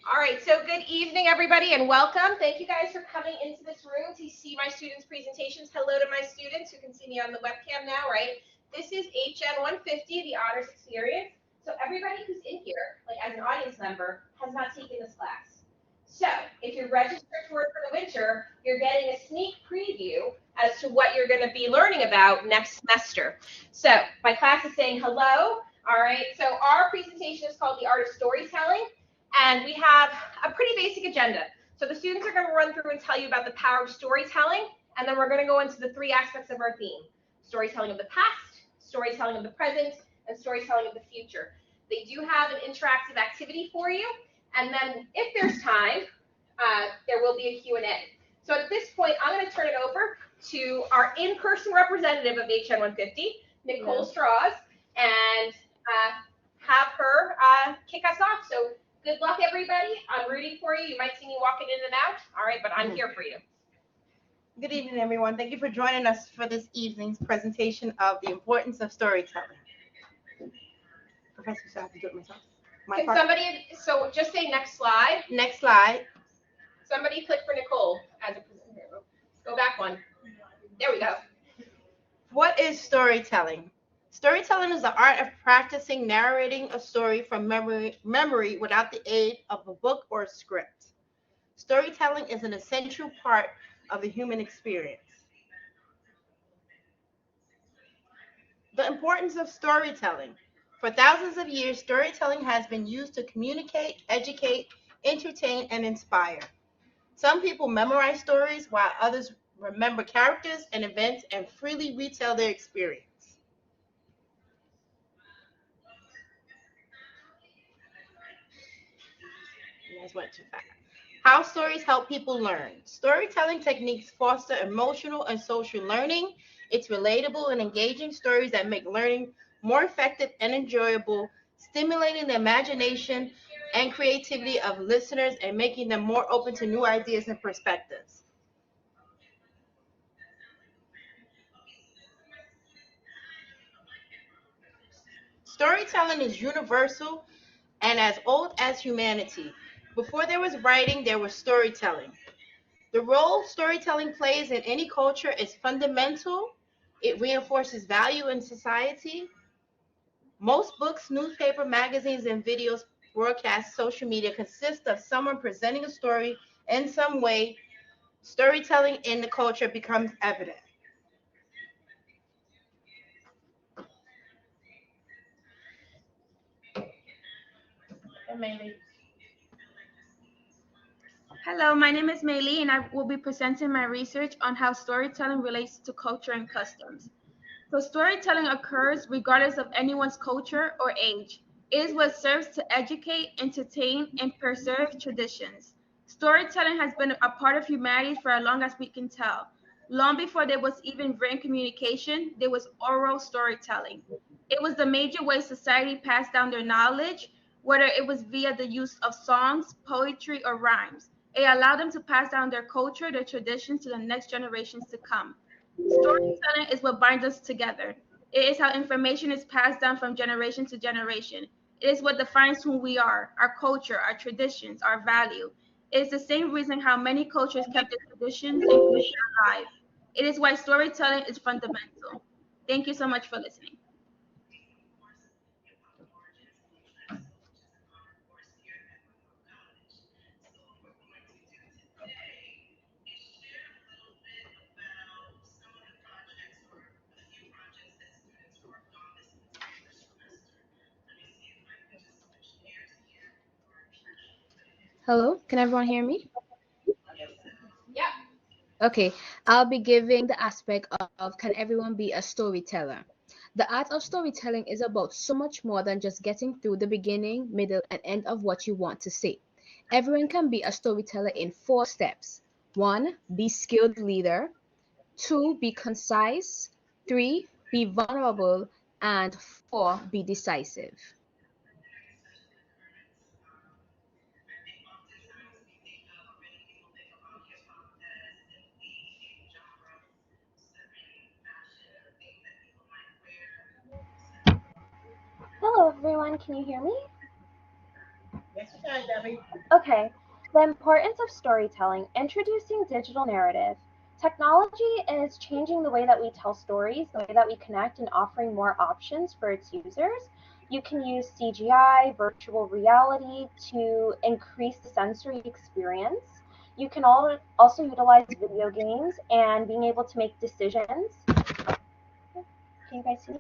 All right, so good evening, everybody, and welcome. Thank you guys for coming into this room to see my students' presentations. Hello to my students who can see me on the webcam now, right? This is HN150, the Honors Experience. So everybody who's in here, like as an audience member, has not taken this class. So if you're registered for it for the winter, you're getting a sneak preview as to what you're going to be learning about next semester. So my class is saying hello. All right, so our presentation is called The Art of Storytelling. And we have a pretty basic agenda. So the students are going to run through and tell you about the power of storytelling, and then we're going to go into the three aspects of our theme: storytelling of the past, storytelling of the present, and storytelling of the future. They do have an interactive activity for you, and then if there's time, there will be a Q&A. So at this point, I'm going to turn it over to our in-person representative of HN150, Nicole Strauss, and have her kick us off. So good luck, everybody. I'm rooting for you. You might see me walking in and out. All right, but I'm here for you. Good evening, everyone. Thank you for joining us for this evening's presentation of the importance of storytelling. Professor, so I have to do it myself. Can somebody, so just say next slide. Next slide. Somebody click for Nicole as a presenter. Go back one. There we go. What is storytelling? Storytelling is the art of practicing narrating a story from memory without the aid of a book or a script. Storytelling is an essential part of the human experience. The importance of storytelling. For thousands of years, storytelling has been used to communicate, educate, entertain, and inspire. Some people memorize stories while others remember characters and events and freely retell their experience. You guys went too fast. How stories help people learn. Storytelling techniques foster emotional and social learning. It's relatable and engaging stories that make learning more effective and enjoyable, stimulating the imagination and creativity of listeners and making them more open to new ideas and perspectives. Storytelling is universal and as old as humanity. Before there was writing, there was storytelling. The role storytelling plays in any culture is fundamental. It reinforces value in society. Most books, newspaper, magazines, and videos, broadcasts, social media consist of someone presenting a story in some way. Storytelling in the culture becomes evident. Hello, my name is Maylee, and I will be presenting my research on how storytelling relates to culture and customs. So, storytelling occurs regardless of anyone's culture or age. It is what serves to educate, entertain, and preserve traditions. Storytelling has been a part of humanity for as long as we can tell. Long before there was even written communication, there was oral storytelling. It was the major way society passed down their knowledge, whether it was via the use of songs, poetry, or rhymes. It allowed them to pass down their culture, their traditions to the next generations to come. Storytelling is what binds us together. It is how information is passed down from generation to generation. It is what defines who we are, our culture, our traditions, our value. It is the same reason how many cultures kept their traditions and culture alive. It is why storytelling is fundamental. Thank you so much for listening. Hello, can everyone hear me? Yep. Okay, I'll be giving the aspect of can everyone be a storyteller? The art of storytelling is about so much more than just getting through the beginning, middle, and end of what you want to say. Everyone can be a storyteller in 4 steps. 1, be skilled leader. 2, be concise. 3, be vulnerable. And 4, be decisive. Hello, everyone. Can you hear me? Yes. All right, Debbie. Okay, the importance of storytelling, introducing digital narrative. Technology is changing the way that we tell stories, the way that we connect, and offering more options for its users. You can use CGI, virtual reality to increase the sensory experience. You can also utilize video games and being able to make decisions. Can you guys see me?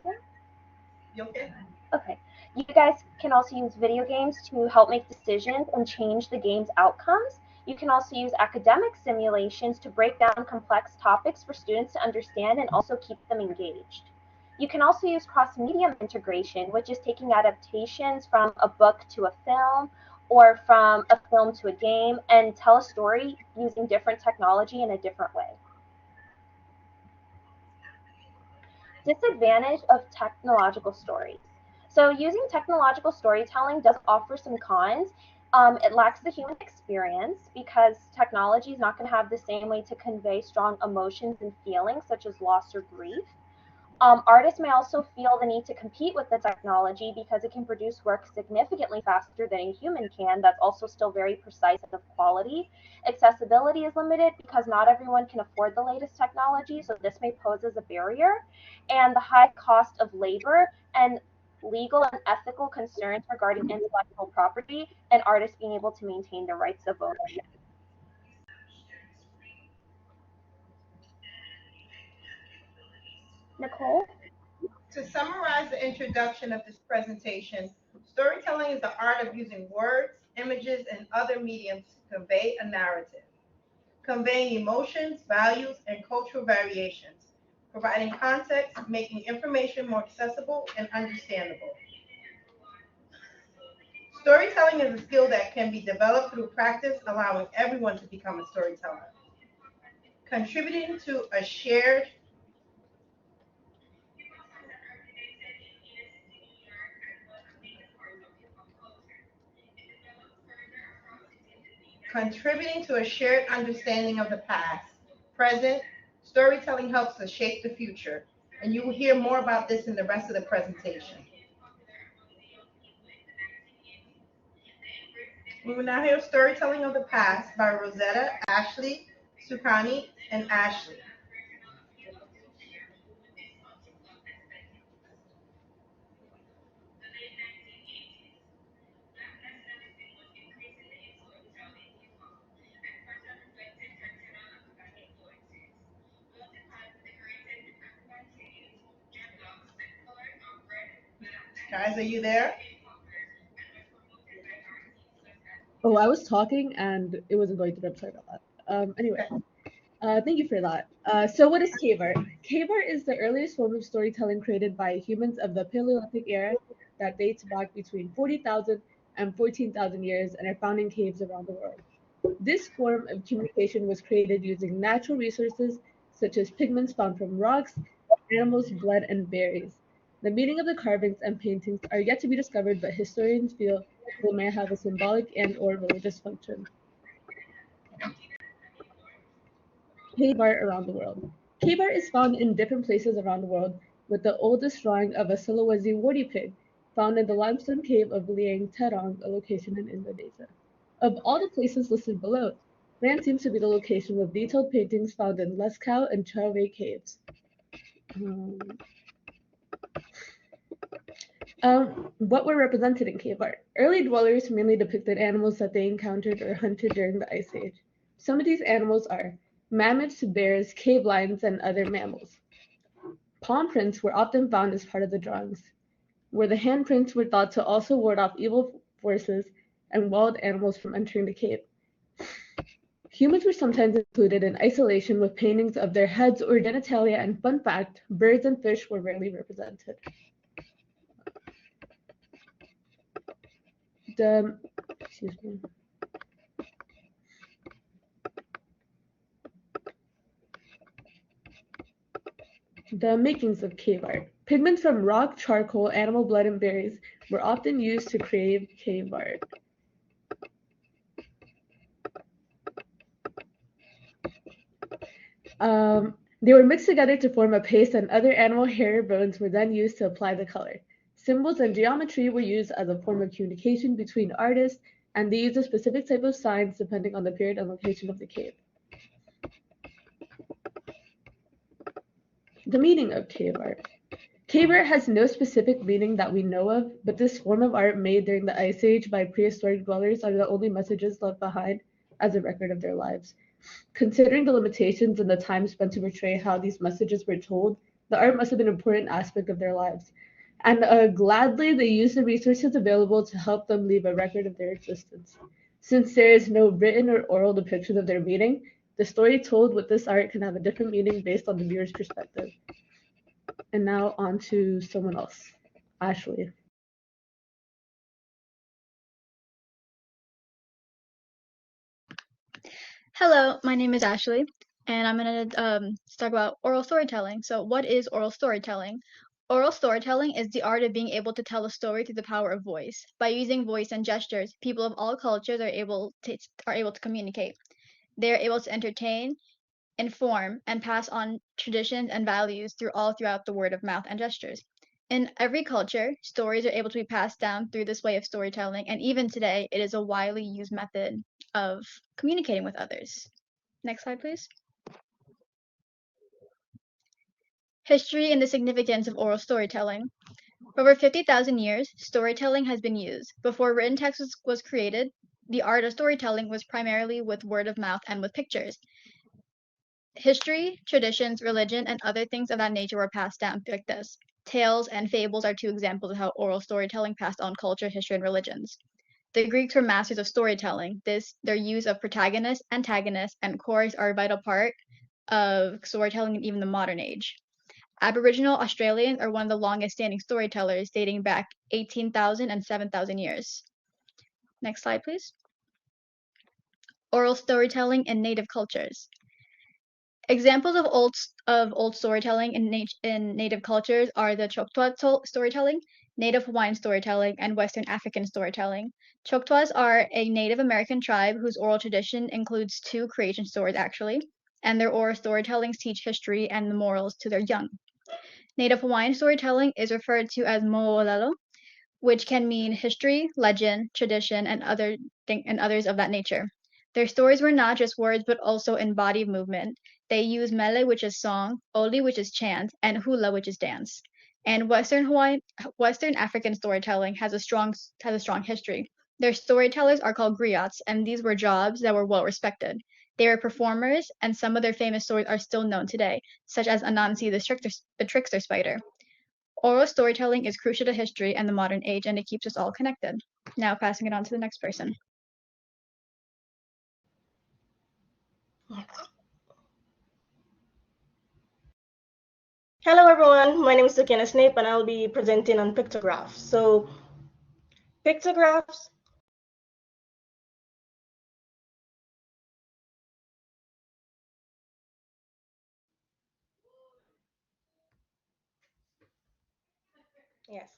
You okay? Okay. You guys can also use video games to help make decisions and change the game's outcomes. You can also use academic simulations to break down complex topics for students to understand and also keep them engaged. You can also use cross-medium integration, which is taking adaptations from a book to a film or from a film to a game and tell a story using different technology in a different way. Disadvantage of technological stories. So using technological storytelling does offer some cons. It lacks the human experience because technology is not going to have the same way to convey strong emotions and feelings such as loss or grief. Artists may also feel the need to compete with the technology because it can produce work significantly faster than a human can, that's also still very precise and of quality. Accessibility is limited because not everyone can afford the latest technology, so this may pose as a barrier. And the high cost of labor and legal and ethical concerns regarding intellectual property and artists being able to maintain the rights of ownership. Nicole? To summarize the introduction of this presentation, storytelling is the art of using words, images, and other mediums to convey a narrative, conveying emotions, values, and cultural variations, providing context, making information more accessible and understandable. Storytelling is a skill that can be developed through practice, allowing everyone to become a storyteller. Contributing to a shared contributing to a shared understanding of the past, present, storytelling helps us shape the future. And you will hear more about this in the rest of the presentation. We will now hear Storytelling of the Past by Rosetta, Ashley, Sukani, and Ashley. Guys, are you there? Oh, I was talking and it wasn't going through. I'm sorry about that. Anyway, thank you for that. So what is cave art? Cave art is the earliest form of storytelling created by humans of the Paleolithic era that dates back between 40,000 and 14,000 years and are found in caves around the world. This form of communication was created using natural resources such as pigments found from rocks, animals' blood, and berries. The meaning of the carvings and paintings are yet to be discovered, but historians feel they may have a symbolic and/or religious function. Cave art around the world. Cave art is found in different places around the world, with the oldest drawing of a Sulawesi warty pig found in the limestone cave of Liang Terong, a location in Indonesia. Of all the places listed below, Rand seems to be the location with detailed paintings found in Lascaux and Chauvet caves. Um, what were represented in cave art? Early dwellers mainly depicted animals that they encountered or hunted during the Ice Age. Some of these animals are mammoths, bears, cave lions, and other mammals. Palm prints were often found as part of the drawings, where the handprints were thought to also ward off evil forces and wild animals from entering the cave. Humans were sometimes included in isolation with paintings of their heads or genitalia, and fun fact, birds and fish were rarely represented. The excuse me. The makings of cave art. Pigments from rock, charcoal, animal blood, and berries were often used to create cave art. They were mixed together to form a paste, and other animal hair or bones were then used to apply the color. Symbols and geometry were used as a form of communication between artists, and they use a specific type of signs depending on the period and location of the cave. The meaning of cave art. Cave art has no specific meaning that we know of, but this form of art made during the Ice Age by prehistoric dwellers are the only messages left behind as a record of their lives. Considering the limitations and the time spent to portray how these messages were told, the art must have been an important aspect of their lives. And gladly, they used the resources available to help them leave a record of their existence. Since there is no written or oral depiction of their meaning, the story told with this art can have a different meaning based on the viewer's perspective. And now on to someone else, Ashley. Hello, my name is Ashley, and I'm going to talk about oral storytelling. So, what is oral storytelling? Oral storytelling is the art of being able to tell a story through the power of voice. By using voice and gestures, people of all cultures are able to communicate. They are able to entertain, inform, and pass on traditions and values throughout the word of mouth and gestures. In every culture, stories are able to be passed down through this way of storytelling, and even today, it is a widely used method of communicating with others. Next slide, please. History and the significance of oral storytelling. For over 50,000 years, storytelling has been used. Before written text was created, the art of storytelling was primarily with word of mouth and with pictures. History, traditions, religion, and other things of that nature were passed down like this. Tales and fables are two examples of how oral storytelling passed on culture, history, and religions. The Greeks were masters of storytelling. Their use of protagonist, antagonist, and chorus are a vital part of storytelling in even the modern age. Aboriginal Australians are one of the longest standing storytellers, dating back 18,000 and 7,000 years. Next slide, please. Oral storytelling in native cultures. Examples of old storytelling in native cultures are the Choctaw storytelling, Native Hawaiian storytelling, and Western African storytelling. Choctaws are a Native American tribe whose oral tradition includes two creation stories, actually, and their oral storytellings teach history and the morals to their young. Native Hawaiian storytelling is referred to as mo'olelo, which can mean history, legend, tradition, and others of that nature. Their stories were not just words, but also embodied movement. They use mele, which is song, oli, which is chant, and hula, which is dance. And Western African storytelling has a strong history. Their storytellers are called griots, and these were jobs that were well respected. They were performers, and some of their famous stories are still known today, such as Anansi the trickster spider. Oral storytelling is crucial to history and the modern age, and it keeps us all connected. Now passing it on to the next person. Hello everyone, my name is Sukiana Snape and I'll be presenting on pictographs. So pictographs Yes.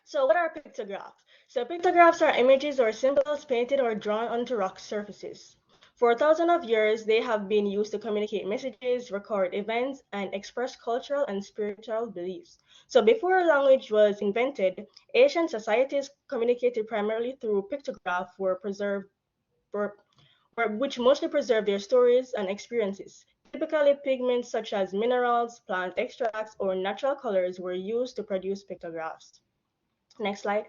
So what are pictographs? So pictographs are images or symbols painted or drawn onto rock surfaces. For thousands of years, they have been used to communicate messages, record events, and express cultural and spiritual beliefs. So before language was invented, ancient societies communicated primarily through pictographs which mostly preserve their stories and experiences. Typically, pigments such as minerals, plant extracts, or natural colors were used to produce pictographs. Next slide.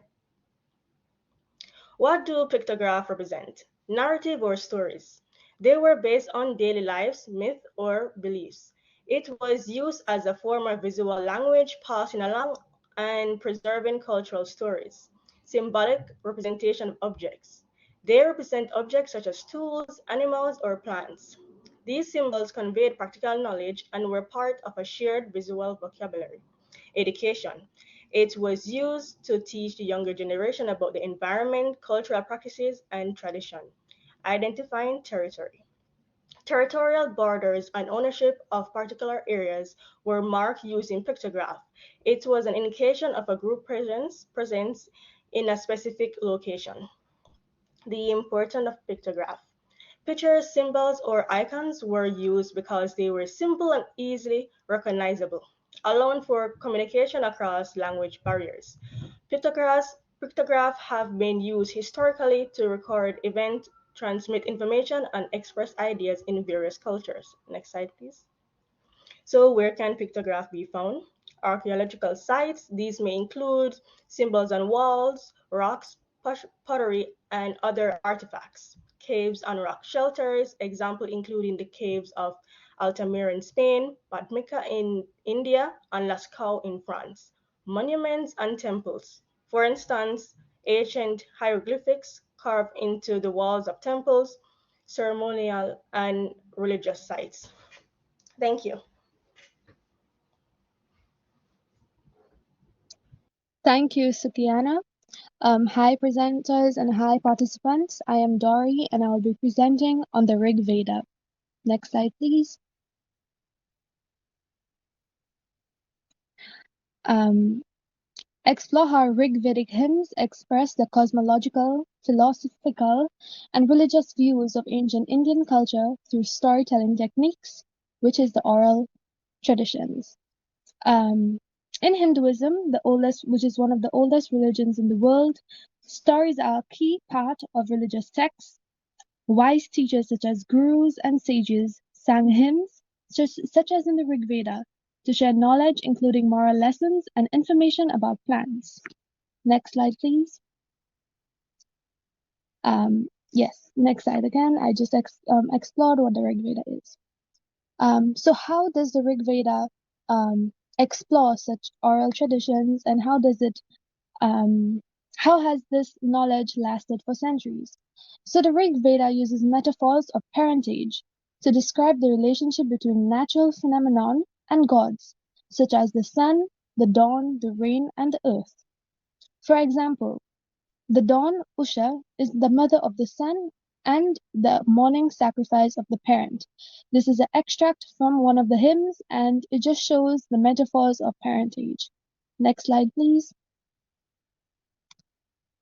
What do pictographs represent? Narrative or stories. They were based on daily lives, myth, or beliefs. It was used as a form of visual language, passing along and preserving cultural stories. Symbolic representation of objects. They represent objects such as tools, animals, or plants. These symbols conveyed practical knowledge and were part of a shared visual vocabulary. Education. It was used to teach the younger generation about the environment, cultural practices, and tradition. Identifying territory. Territorial borders and ownership of particular areas were marked using pictograph. It was an indication of a group presence in a specific location. The importance of pictograph. Pictures, symbols, or icons were used because they were simple and easily recognizable, allowing for communication across language barriers. Pictographs Pictographs have been used historically to record events, transmit information, and express ideas in various cultures. Next slide, please. So where can pictographs be found? Archaeological sites. These may include symbols on walls, rocks, pottery, and other artifacts. Caves and rock shelters, example including the caves of Altamira in Spain, Patmika in India, and Lascaux in France. Monuments and temples. For instance, ancient hieroglyphics carved into the walls of temples, ceremonial and religious sites. Thank you. Thank you, Sukiana. Hi, presenters and hi, participants. I am Dori, and I'll be presenting on the Rig Veda. Next slide, please. Explore how Rig Vedic hymns express the cosmological, philosophical, and religious views of ancient Indian culture through storytelling techniques, which is the oral traditions. In Hinduism, which is one of the oldest religions in the world, stories are a key part of religious texts. Wise teachers such as gurus and sages sang hymns, such as in the Rig Veda, to share knowledge including moral lessons and information about plants. Next slide, please. Yes, next slide again. I just explored what the Rig Veda is. So how does the Rig Veda explore such oral traditions, and how has this knowledge lasted for centuries? So the Rig Veda uses metaphors of parentage to describe the relationship between natural phenomenon and gods, such as the sun, the dawn, the rain, and the earth. For example, the dawn, Usha, is the mother of the sun and the morning sacrifice of the parent. This is an extract from one of the hymns, and it just shows the metaphors of parentage. Next slide, please.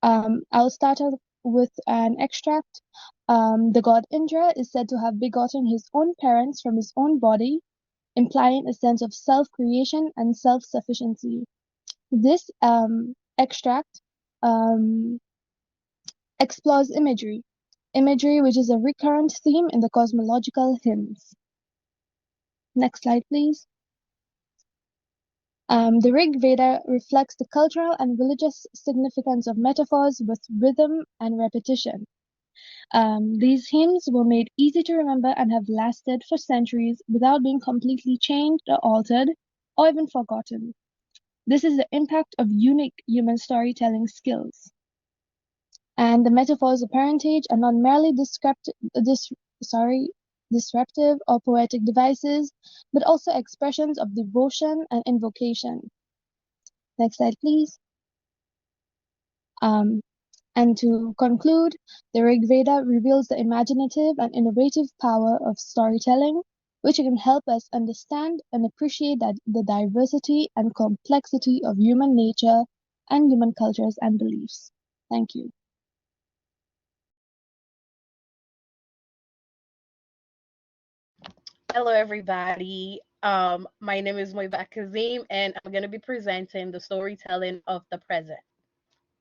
I'll start off with an extract. The god Indra is said to have begotten his own parents from his own body, implying a sense of self-creation and self-sufficiency. This extract explores imagery, which is a recurrent theme in the cosmological hymns. Next slide, please. The Rig Veda reflects the cultural and religious significance of metaphors with rhythm and repetition. These hymns were made easy to remember and have lasted for centuries without being completely changed or altered, or even forgotten. This is the impact of unique human storytelling skills. And the metaphors of parentage are not merely disruptive or poetic devices, but also expressions of devotion and invocation. Next slide, please. And to conclude, the Rig Veda reveals the imaginative and innovative power of storytelling, which can help us understand and appreciate the diversity and complexity of human nature and human cultures and beliefs. Thank you. Hello, everybody. My name is Moiba Kazim, and I'm going to be presenting the storytelling of the present.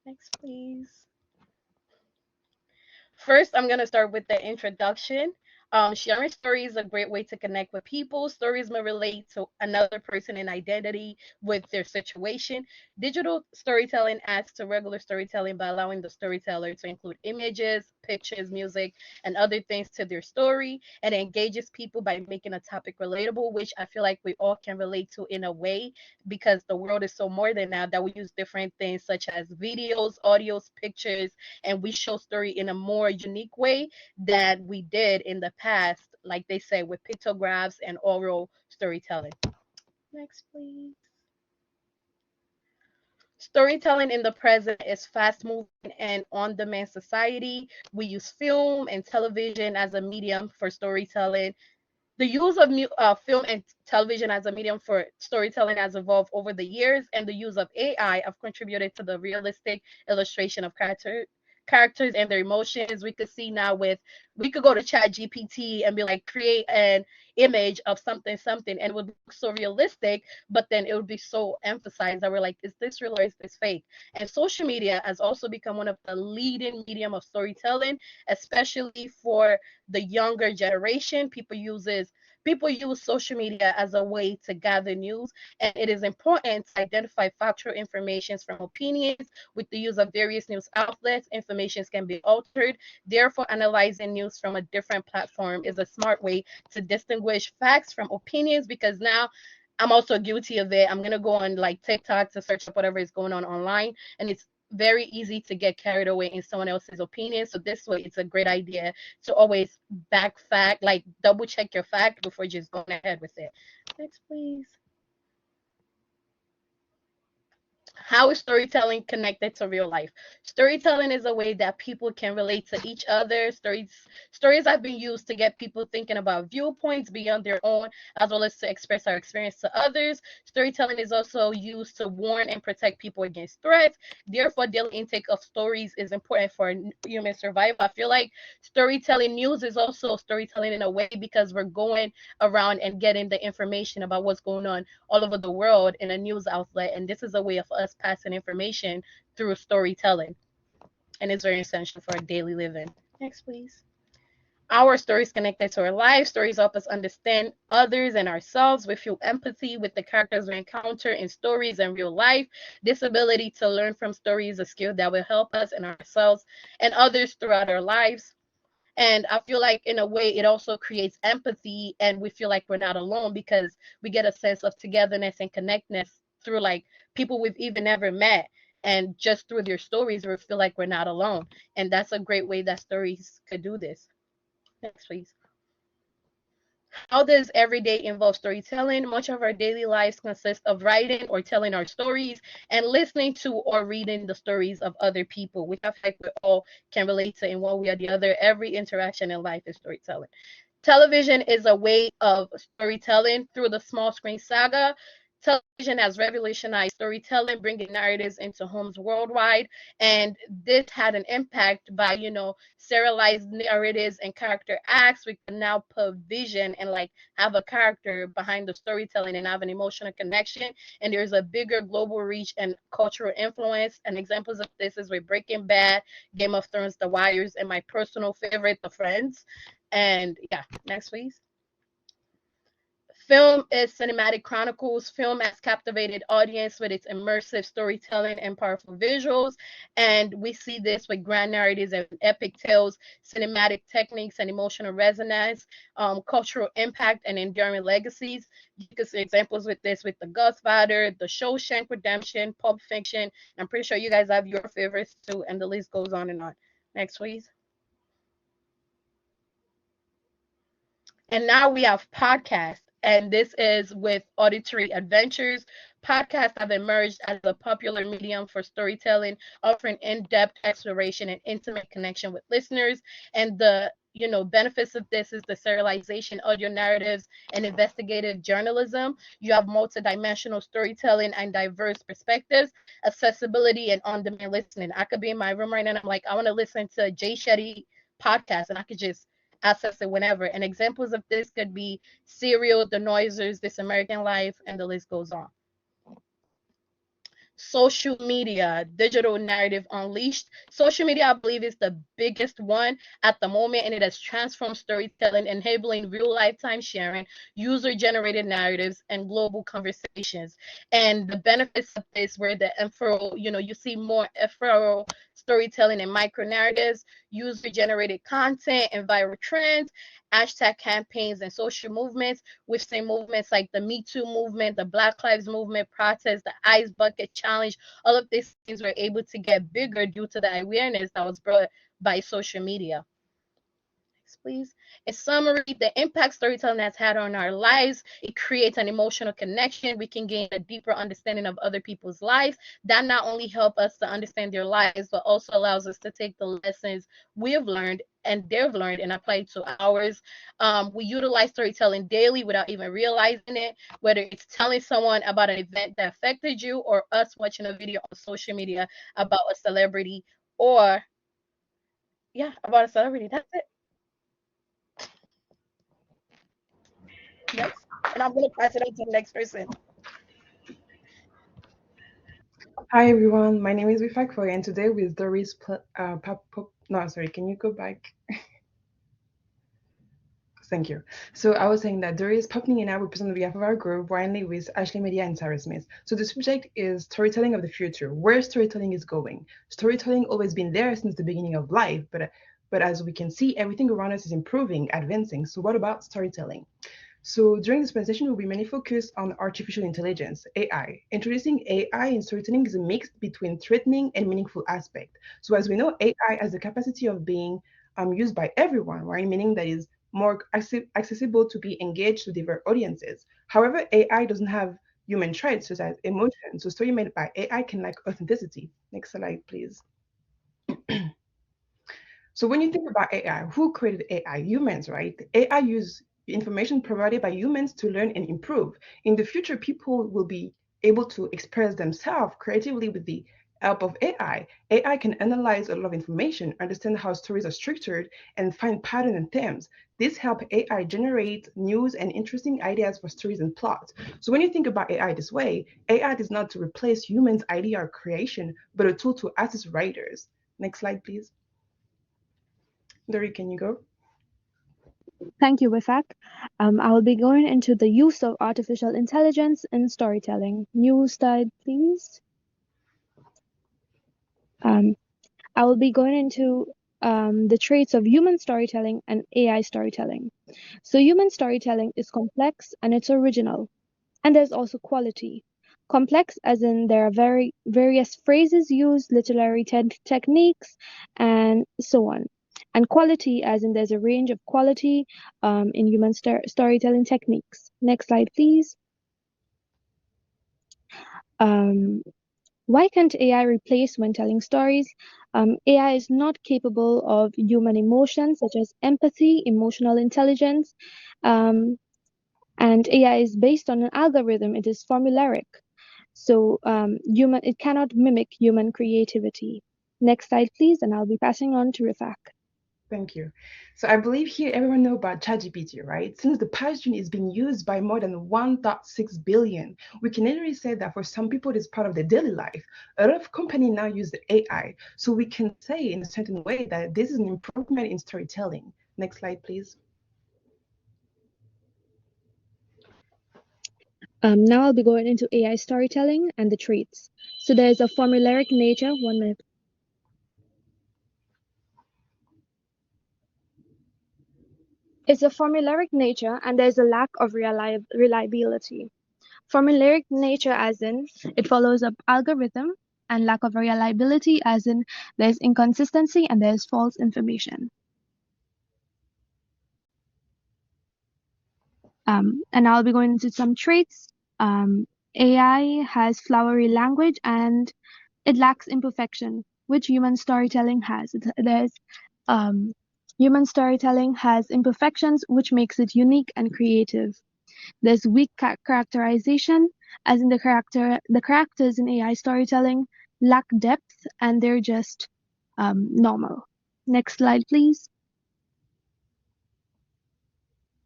Next, please. First, I'm going to start with the introduction. Sharing stories is a great way to connect with people. Stories may relate to another person in identity with their situation. Digital storytelling adds to regular storytelling by allowing the storyteller to include images, pictures, music, and other things to their story, and engages people by making a topic relatable, which I feel like we all can relate to in a way, because the world is so modern now that we use different things such as videos, audios, pictures, and we show story in a more unique way than we did in the past, like they say, with pictographs and oral storytelling. Next, please. Storytelling in the present is fast moving and on demand society. We use film and television as a medium for storytelling. The use of film and television as a medium for storytelling has evolved over the years, and the use of AI have contributed to the realistic illustration of characters and their emotions. We could see now we could go to Chat GPT and be like, create an image of something, something, and it would look so realistic, but then it would be so emphasized that we're like, is this real or is this fake? And social media has also become one of the leading medium of storytelling, especially for the younger generation. People use social media as a way to gather news, and it is important to identify factual information from opinions. With the use of various news outlets, information can be altered. Therefore, analyzing news from a different platform is a smart way to distinguish facts from opinions, because now I'm also guilty of it. I'm gonna go on like TikTok to search up whatever is going on online, and it's very easy to get carried away in someone else's opinion. So this way, it's a great idea to always back fact, like double check your fact before just going ahead with it. Next, please. How is storytelling connected to real life? Storytelling is a way that people can relate to each other. Stories have been used to get people thinking about viewpoints beyond their own, as well as to express our experience to others. Storytelling is also used to warn and protect people against threats. Therefore, daily intake of stories is important for human survival. I feel like storytelling news is also storytelling in a way, because we're going around and getting the information about what's going on all over the world in a news outlet, and this is a way of us passing information through storytelling, and it's very essential for our daily living. Next, please. Our stories connected to our life. Stories help us understand others and ourselves. We feel empathy with the characters we encounter in stories and real life. This ability to learn from stories is a skill that will help us and ourselves and others throughout our lives. And I feel like in a way it also creates empathy, and we feel like we're not alone, because we get a sense of togetherness and connectedness through like people we've even never met. And just through their stories, we feel like we're not alone. And that's a great way that stories could do this. Next, please. How does every day involve storytelling? Much of our daily lives consist of writing or telling our stories and listening to or reading the stories of other people, which I feel like we all can relate to in one way or the other. Every interaction in life is storytelling. Television is a way of storytelling through the small screen saga. Television has revolutionized storytelling, bringing narratives into homes worldwide. And this had an impact by, serialized narratives and character acts. We can now put vision and like have a character behind the storytelling and have an emotional connection. And there's a bigger global reach and cultural influence. And examples of this is with Breaking Bad, Game of Thrones, The Wires, and my personal favorite, The Friends. And yeah, next, please. Film is cinematic chronicles. Film has captivated audience with its immersive storytelling and powerful visuals. And we see this with grand narratives and epic tales, cinematic techniques and emotional resonance, cultural impact and enduring legacies. You can see examples with this with The Godfather, The Shawshank Redemption, Pulp Fiction. I'm pretty sure you guys have your favorites too, and the list goes on and on. Next, please. And now we have podcasts, and this is with Auditory Adventures. Podcasts have emerged as a popular medium for storytelling, offering in-depth exploration and intimate connection with listeners. And the benefits of this is the serialization, audio narratives, and investigative journalism. You have multidimensional storytelling and diverse perspectives, accessibility, and on-demand listening. I could be in my room right now and I'm like, I want to listen to Jay Shetty podcast, and I could just access it whenever. And examples of this could be Serial, The Noisers, This American Life, and the list goes on. Social media, digital narrative unleashed. Social media, I believe, is the biggest one at the moment, and it has transformed storytelling, enabling real lifetime sharing, user generated narratives, and global conversations. And the benefits of this were the ephemeral, you see more ephemeral storytelling and micro narratives, user generated content and viral trends, hashtag campaigns, and social movements. We've seen movements like the Me Too movement, the Black Lives Movement protest, the Ice Bucket Challenge. All of these things were able to get bigger due to the awareness that was brought by social media. Please. In summary, the impact storytelling has had on our lives, it creates an emotional connection. We can gain a deeper understanding of other people's lives. That not only help us to understand their lives, but also allows us to take the lessons we've learned and they've learned and apply it to ours. We utilize storytelling daily without even realizing it, whether it's telling someone about an event that affected you or us watching a video on social media about a celebrity, or Yeah, about a celebrity. That's it. Next. And I'm gonna pass it on to the next person. Hi everyone, my name is Wifakfoy and today with Doris no, sorry, can you go back? Thank you. So I was saying that Doris Popney and I represent on behalf of our group, Brian Lewis, Ashley Media, and Sarah Smith. So the subject is storytelling of the future, where storytelling is going. Storytelling always been there since the beginning of life, but as we can see, everything around us is improving, advancing. So what about storytelling? So during this presentation, we'll be mainly focused on artificial intelligence, AI. Introducing AI in storytelling is a mix between threatening and meaningful aspect. So as we know, AI has the capacity of being used by everyone, right? Meaning that is more accessible to be engaged to different audiences. However, AI doesn't have human traits such as emotion. So story made by AI can lack authenticity. Next slide, please. So when you think about AI, who created AI? Humans, right? AI use information provided by humans to learn and improve. In the future, people will be able to express themselves creatively with the help of AI. AI can analyze a lot of information, understand how stories are structured, and find patterns and themes. This helps AI generate news and interesting ideas for stories and plots. So when you think about AI this way, AI is not to replace humans' idea or creation, but a tool to assist writers. Next slide, please. Dory, can you go? Thank you, Wifak. I will be going into the use of artificial intelligence in storytelling. New slide, please. Um, I will be going into the traits of human storytelling and AI storytelling. So human storytelling is complex and it's original. And there's also quality. Complex as in there are various phrases used, literary techniques, and so on. And quality as in there's a range of quality in human storytelling techniques. Next slide, please. Why can't AI replace when telling stories? AI is not capable of human emotions such as empathy, emotional intelligence, and AI is based on an algorithm. It is formulaic. So it cannot mimic human creativity. Next slide, please, and I'll be passing on to Rifak. Thank you. So I believe here everyone know about ChatGPT, right? Since the past June is being used by more than 1.6 billion, we can literally say that for some people it is part of their daily life. A lot of companies now use the AI, so we can say in a certain way that this is an improvement in storytelling. Next slide, please. Now I'll be going into AI storytelling and the traits. So there's a formulaic nature. 1 minute. It's a formulaic nature and there's a lack of reliability. Formulaic nature as in it follows an algorithm, and lack of reliability as in there's inconsistency and there's false information. And I'll be going into some traits. AI has flowery language and it lacks imperfection, which human storytelling has. Human storytelling has imperfections, which makes it unique and creative. There's weak characterization, as in the characters in AI storytelling lack depth and they're just normal. Next slide, please.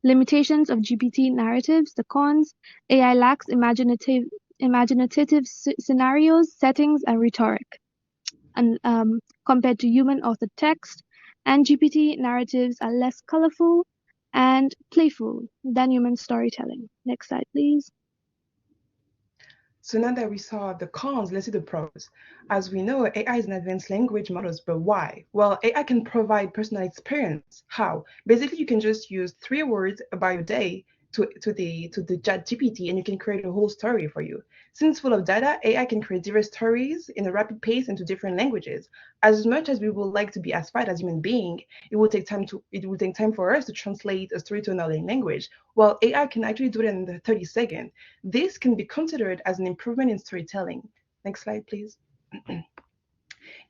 Limitations of GPT narratives, the cons. AI lacks imaginative scenarios, settings, and rhetoric, and compared to human authored text. And GPT narratives are less colorful and playful than human storytelling. Next slide, please. So now that we saw the cons, let's see the pros. As we know, AI is an advanced language models, but why? Well, AI can provide personal experience. How? Basically, you can just use 3 words about your day to the chat GPT and you can create a whole story for you. Since full of data, AI can create diverse stories in a rapid pace into different languages. As much as we would like to be as fast as human being, it will take time for us to translate a story to another language. While AI can actually do it in the 30 seconds. This can be considered as an improvement in storytelling. Next slide, please.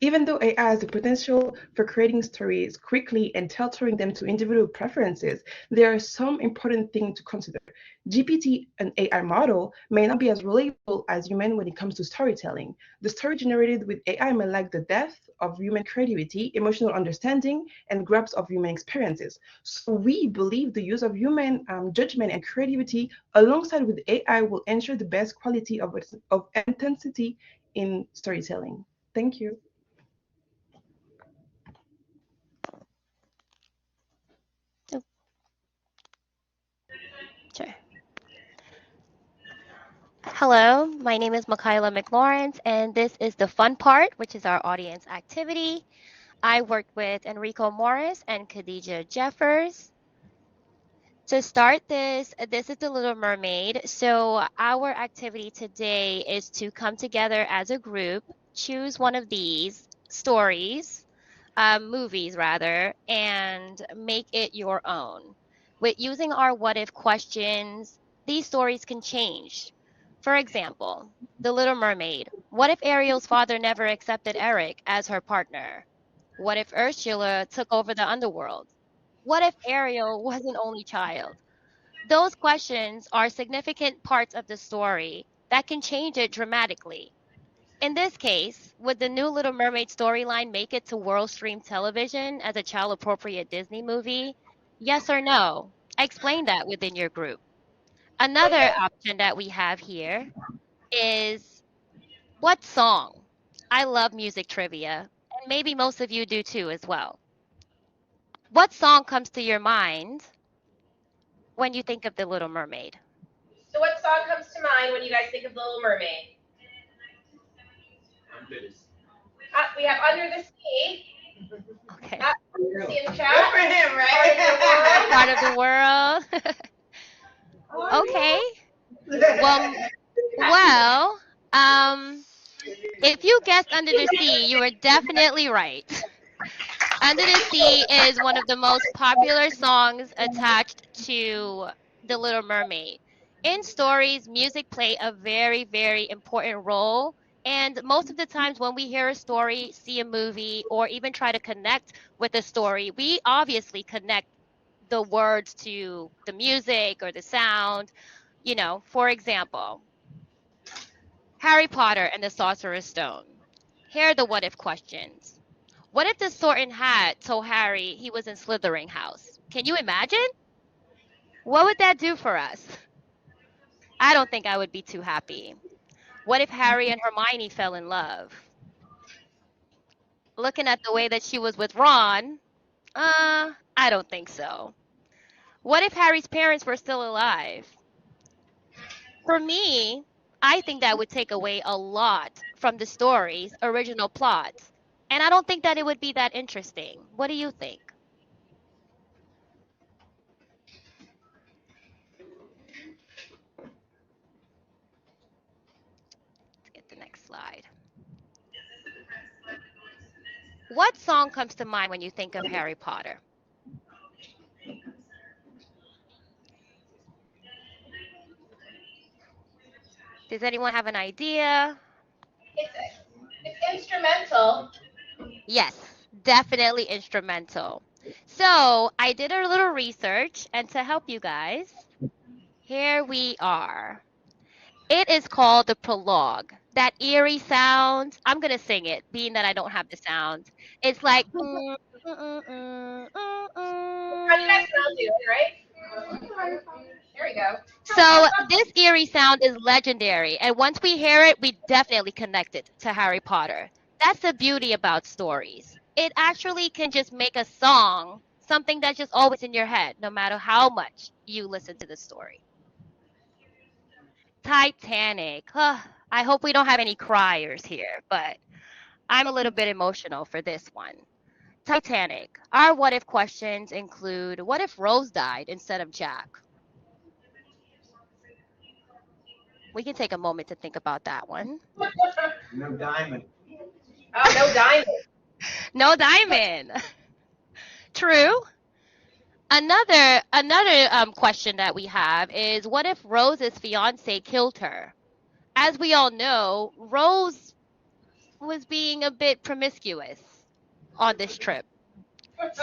Even though AI has the potential for creating stories quickly and tailoring them to individual preferences, there are some important things to consider. GPT, an AI model, may not be as relatable as human when it comes to storytelling. The story generated with AI may lack the depth of human creativity, emotional understanding, and grasp of human experiences. So we believe the use of human judgment and creativity alongside with AI will ensure the best quality of intensity in storytelling. Thank you. Oh, sure. Hello, my name is Michaela McLawrence, and this is the fun part, which is our audience activity. I worked with Enrico Morris and Khadija Jeffers. To start this is the Little Mermaid. So our activity today is to come together as a group, choose one of these stories, movies rather, and make it your own. With using our what if questions, these stories can change. For example, The Little Mermaid. What if Ariel's father never accepted Eric as her partner? What if Ursula took over the underworld? What if Ariel was an only child? Those questions are significant parts of the story that can change it dramatically. In this case, would the new Little Mermaid storyline make it to World Stream Television as a child appropriate Disney movie? Yes or no? Explain that within your group. Another option that we have here is what song? I love music trivia, and maybe most of you do too as well. What song comes to your mind when you think of the Little Mermaid? So what song comes to mind when you guys think of The Little Mermaid? We have Under the Sea. Okay. Under the Sea in the chat. Good for him, right? Part of the world. Okay. Well, if you guessed Under the Sea, you were definitely right. Under the Sea is one of the most popular songs attached to The Little Mermaid. In stories, music play a very, very important role. And most of the times when we hear a story, see a movie, or even try to connect with a story, we obviously connect the words to the music or the sound. For example, Harry Potter and the Sorcerer's Stone. Here are the what if questions. What if the Sorting Hat told Harry he was in Slytherin house? Can you imagine? What would that do for us? I don't think I would be too happy. What if Harry and Hermione fell in love? Looking at the way that she was with Ron, I don't think so. What if Harry's parents were still alive? For me, I think that would take away a lot from the story's original plot. And I don't think that it would be that interesting. What do you think? Let's get the next slide. What song comes to mind when you think of Harry Potter? Does anyone have an idea? It's instrumental. Yes, definitely instrumental. So I did a little research, and to help you guys, here we are. It is called the prologue. That eerie sound, I'm going to sing it, being that I don't have the sound. It's like. You guys can all do it, right? There we go. So this eerie sound is legendary, and once we hear it, we definitely connect it to Harry Potter. That's the beauty about stories. It actually can just make a song something that's just always in your head, no matter how much you listen to the story. Titanic. I hope we don't have any criers here, but I'm a little bit emotional for this one. Titanic. Our what if questions include what if Rose died instead of Jack? We can take a moment to think about that one. No diamond. Oh, no diamond. No diamond. True. Another question that we have is what if Rose's fiance killed her? As we all know, Rose was being a bit promiscuous on this trip.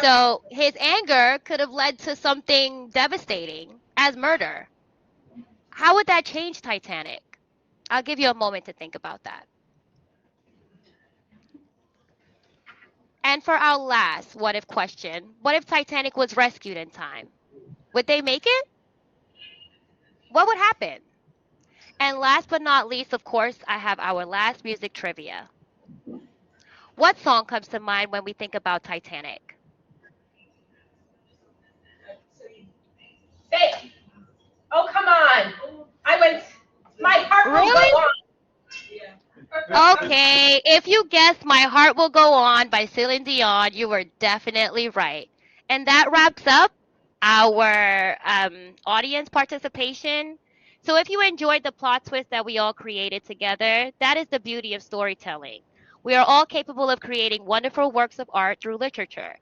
So his anger could have led to something devastating as murder. How would that change Titanic? I'll give you a moment to think about that. And for our last what if question, what if Titanic was rescued in time? Would they make it? What would happen? And last but not least, of course, I have our last music trivia. What song comes to mind when we think about Titanic? Say, oh, come on. My heart will go Really? on. Okay, if you guessed My Heart Will Go On by Celine Dion, you were definitely right. And that wraps up our audience participation. So if you enjoyed the plot twist that we all created together, that is the beauty of storytelling. We are all capable of creating wonderful works of art through literature.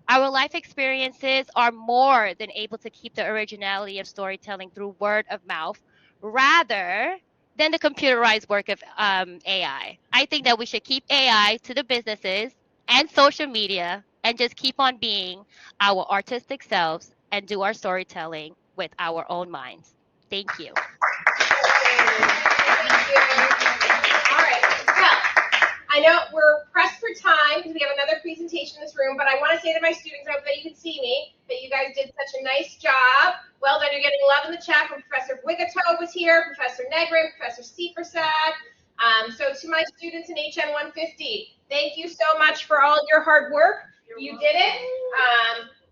Our life experiences are more than able to keep the originality of storytelling through word of mouth, rather than the computerized work of AI. I think that we should keep AI to the businesses and social media and just keep on being our artistic selves and do our storytelling with our own minds. Thank you. Thank you. All right. Well, I know we're pressed for time because we have another presentation in this room, but I want to say to my students, I hope that you can see me, that you guys did such a nice job. Well done. You're getting love in the chat from Professor Wigatow was here, Professor Negrin, Professor Seepersad. So to my students in HN150, thank you so much for all your hard work. You did it.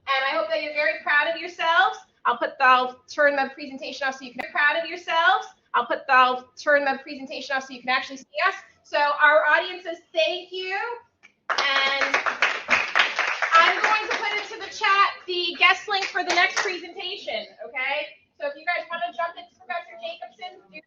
And I hope that you're very proud of yourselves. I'll turn the presentation off so you can be proud of yourselves. I'll turn the presentation off so you can actually see us. So our audience says thank you. And I'm going to put into the chat the guest link for the next presentation, okay? So if you guys want to jump into Professor Jacobson, do that.